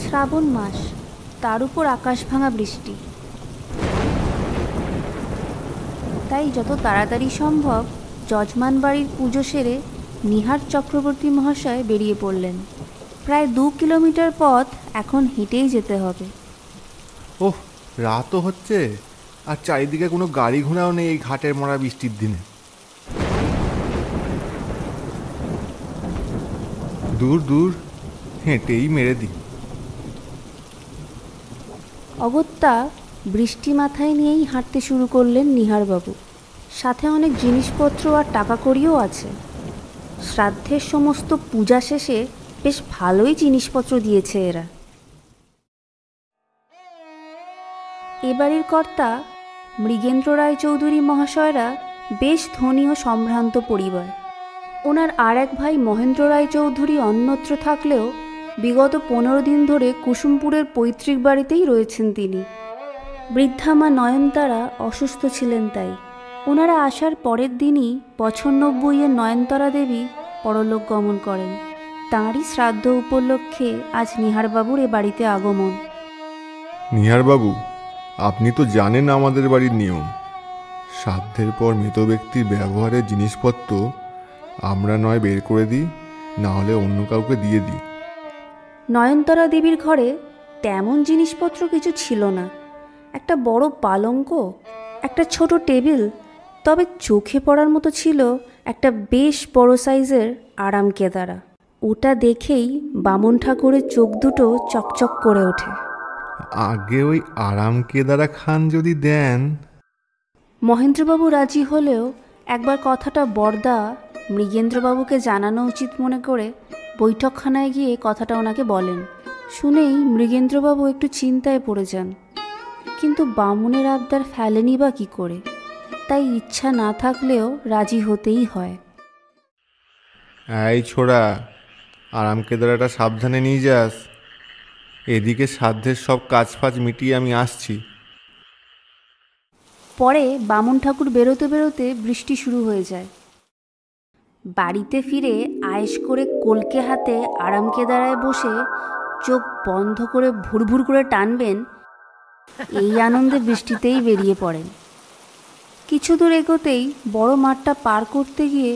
শ্রাবণ মাস, তার উপর আকাশ ভাঙা বৃষ্টি। তাই যত তাড়াতাড়ি সম্ভব যজমান বাড়ির পুজো সেরে নিহার চক্রবর্তী মহাশয় বেরিয়ে পড়লেন। প্রায় 2 কিলোমিটার পথ এখন হেঁটেই যেতে হবে। ওহ, রাতও হচ্ছে, আর চারিদিকে কোনো গাড়ি ঘোড়াও নেই এই ঘাটের মরা বৃষ্টির দিনে। দূর দূর, হেঁটেই মেরে দিই। অগত্যা বৃষ্টি মাথায় নিয়েই হাঁটতে শুরু করলেন নিহারবাবু। সাথে অনেক জিনিসপত্র আর টাকা কড়িও আছে। শ্রাদ্ধের সমস্ত পূজা শেষে বেশ ভালোই জিনিসপত্র দিয়েছে এরা। এবাড়ির কর্তা মৃগেন্দ্র রায়চৌধুরী মহাশয়রা বেশ ধনী ও সম্ভ্রান্ত পরিবার। ওনার আর এক ভাই মহেন্দ্র রায়চৌধুরী অন্যত্র থাকলেও বিগত 15 দিন ধরে কুসুমপুরের পৈতৃক বাড়িতেই রয়েছেন তিনি। বৃদ্ধা মা নয়নতারা অসুস্থ ছিলেন, তাই ওনারা আসার পরের দিনই 95 নয়নতারা দেবী পরলোক গমন করেন। তাঁরই শ্রাদ্ধ উপলক্ষে আজ নিহারবাবুর এ বাড়িতে আগমন। নিহারবাবু, আপনি তো জানেন আমাদের বাড়ির নিয়ম। শ্রাদ্ধের পর মৃত ব্যক্তির ব্যবহারের জিনিসপত্র আমরা নয় বের করে দিই, না হলে অন্য কাউকে দিয়ে দিই। নয়নতারা দেবীর ঘরে তেমন জিনিসপত্র কিছু ছিল না। একটা বড় পালঙ্ক, একটা ছোট টেবিল, তবে চোখে পড়ার মতো ছিল একটা বেশ বড় সাইজের আরাম কেদারা। ওটা দেখেই বামন ঠাকুরের চোখ দুটো চকচক করে ওঠে। আগে ওই আরাম কেদারা খান যদি দেন। মহেন্দ্রবাবু রাজি হলেও একবার কথাটা বরদা মৃগেন্দ্রবাবুকে জানানো উচিত মনে করে বৈঠকখানায় গিয়ে কথাটা ওনাকে বলেন। শুনেই মৃগেন্দ্রবাবু একটু চিন্তায় পড়ে যান, কিন্তু বামুনের আবদার ফেলেনি বা কী করে, তাই ইচ্ছা না থাকলেও রাজি হতেই হয়। এই ছোড়া, আরাম কেদারাটা সাবধানে নিয়ে যাস। এদিকে শ্রাদ্ধের সব কাজ ফাজ মিটিয়ে আমি আসছি। পরে বামুন ঠাকুর বেরোতে বেরোতে বৃষ্টি শুরু হয়ে যায়। বাড়িতে ফিরে আয়েশ করে কলকে হাতে আরাম কেদারায় বসে চোখ বন্ধ করে ভুরভুর করে টানবেন, এই আনন্দে বৃষ্টিতেই বেরিয়ে পড়েন। কিছু দূর এগোতেই বড় মাঠটা পার করতে গিয়ে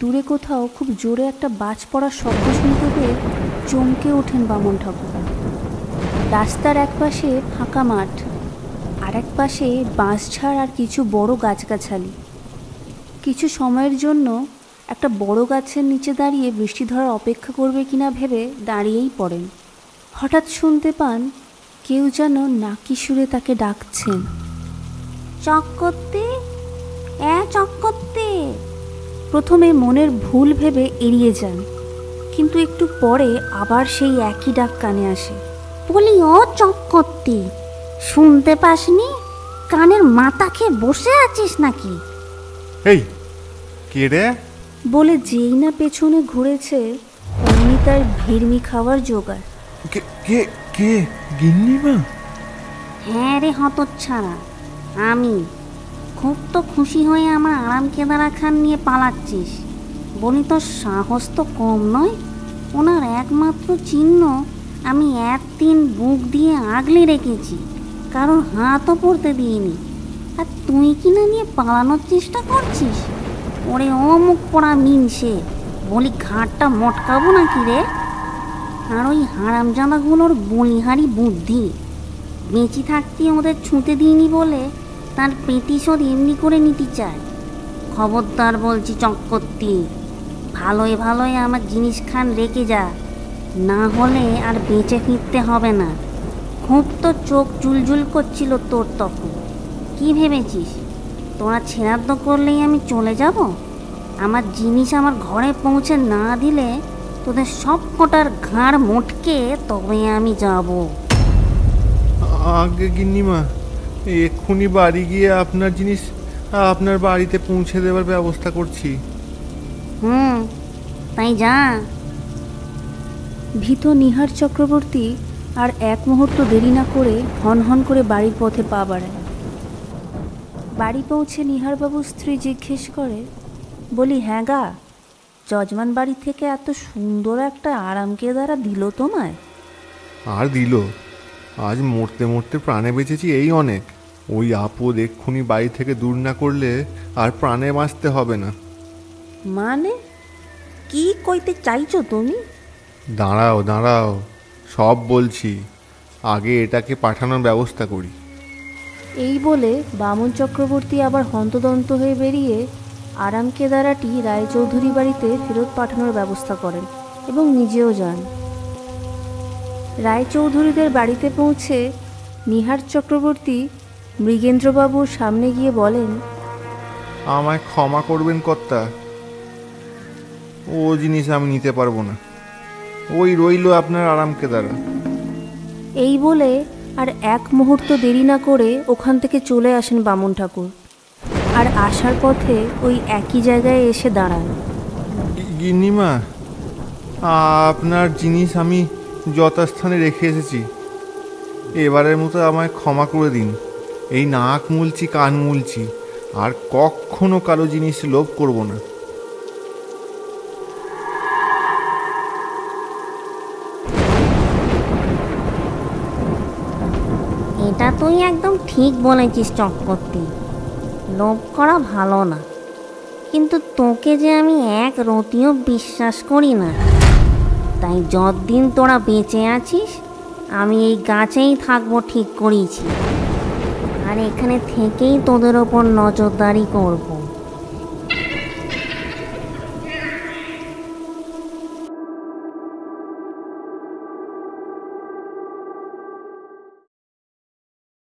দূরে কোথাও খুব জোরে একটা বাজ পড়ার শব্দ শুনতে পেয়ে চমকে ওঠেন বামন ঠাকুর। রাস্তার এক পাশে ফাঁকা মাঠ, আর এক পাশে বাঁশঝাড় আর কিছু বড় গাছগাছালি। কিছু সময়ের জন্য একটা বড় গাছের নিচে দাঁড়িয়ে বৃষ্টি ধরার অপেক্ষা করবে কিনা ভেবে দাঁড়িয়েই পড়েন। হঠাৎ শুনতে পান কেউ যেন নাকি সুরে তাকে ডাকছেন, চক করতে, চক করতে। প্রথমে মনের ভুল ভেবে এড়িয়ে যান, কিন্তু একটু পরে আবার সেই একই ডাক কানে আসে। বলি, ও চক করতে, শুনতে পাসনি? কানের মাথা খেয়ে বসে আছিস নাকি? এই কে রে? বলে যেই না পেছনে ঘুরেছে অমনি তার ভিড়মি খাওয়ার জোগাড়। কে কে কে গিন্নিমা? হ্যাঁ রে হতচ্ছাড়া, আমি। খুব তো খুশি হয়ে আমার আরাম কেদারা খান নিয়ে পালাচ্ছিস। বলি, তোর সাহস তো কম নয়। ওনার একমাত্র চিহ্ন আমি একদিন বুক দিয়ে আগলে রেখেছি, কারণ হাতও পড়তে দিইনি, আর তুই কিনা নিয়ে পালানোর চেষ্টা করছিস? ওরে ও মুখ পড়া মিনসে, বলি ঘাটটা মটকাবো নাকি রে? আর ওই হারামজাদাগুলোর বলিহারি বুদ্ধি, বেঁচে থাকতে ওদের ছুঁতে দিইনি বলে তার প্রতিশোধ এমনি করে নিতে চায়। খবরদার বলছি চক্করতি, ভালোই ভালোই আমার জিনিস খান রেখে যা, না হলে আর বেঁচে ফিরতে হবে না। খুব তো চোখ জুলজুল করছিল তোর তখন। কি ভেবেছিস তোরা ছেড়াদ্দ করলেই আমি চলে যাব? আমার জিনিস আমার ঘরে পৌঁছে না দিলে তোদের সব কটার ঘাড় মোটকে তবে আমি যাব। আগে গিন্নিমা, এক্ষুনি বাড়ি গিয়ে আপনার জিনিস আপনার বাড়িতে পৌঁছে দেওয়ার ব্যবস্থা করছি। তাই যা। ভীত নিহার চক্রবর্তী আর এক মুহূর্ত দেরি না করে হন হন করে বাড়ির পথে পা বাড়ায়। বাড়ি পৌঁছে নিহারবাবুর স্ত্রী জিজ্ঞেস করে, বলি, হ্যাঁ গা, যজমান বাড়ি থেকে এত সুন্দর একটা আরাম কেদারা দিল তোমায়? আর দিল। আজ মরতে মরতে প্রাণে বেঁচেছি, এই অনেক। ওই আপদ এক্ষুনি বাড়ি থেকে দূর না করলে আর প্রাণে বাঁচতে হবে না। মানে কি কইতে চাইছো তুমি? দাঁড়াও দাঁড়াও, সব বলছি। আগে এটাকে পাঠানোর ব্যবস্থা করি। এই বলে বামন চক্রবর্তী আবার হন্তদন্ত হয়ে বেরিয়ে আরাম কেদারাটি রায়চৌধুরী বাড়িতে ফেরত পাঠানোর ব্যবস্থা করেন এবং নিজেও যান। রায়চৌধুরীদের বাড়িতে পৌঁছে নিহার চক্রবর্তী মৃগেন্দ্রবাবুর সামনে গিয়ে বলেন, আমায় ক্ষমা করবেন কর্তা, ও জিনিস আমি নিতে পারবো না। ওই রইল আপনার আরাম কেদারা। এই বলে আর এক মুহূর্ত দেরি না করে ওখান থেকে চলে আসেন বামন ঠাকুর, আর আসার পথে ওই একই জায়গায় এসে দাঁড়ান। গিন্নিমা, আপনার জিনিস আমি যথাস্থানে রেখে এসেছি। এবারের মতো আমায় ক্ষমা করে দিন। এই নাক মুলছি, কান মুলছি, আর কখনো কারো জিনিস লোভ করব না। এটা তুই একদম ঠিক বলেছিস চক্রবর্তী, লোভ করা ভালো না। কিন্তু তোকে যে আমি এক রতিও বিশ্বাস করি না, তাই যতদিন তোরা বেঁচে আছিস আমি এই গাছেই থাকবো ঠিক করেছি, আর এখানে থেকেই তোদের ওপর নজরদারি করব।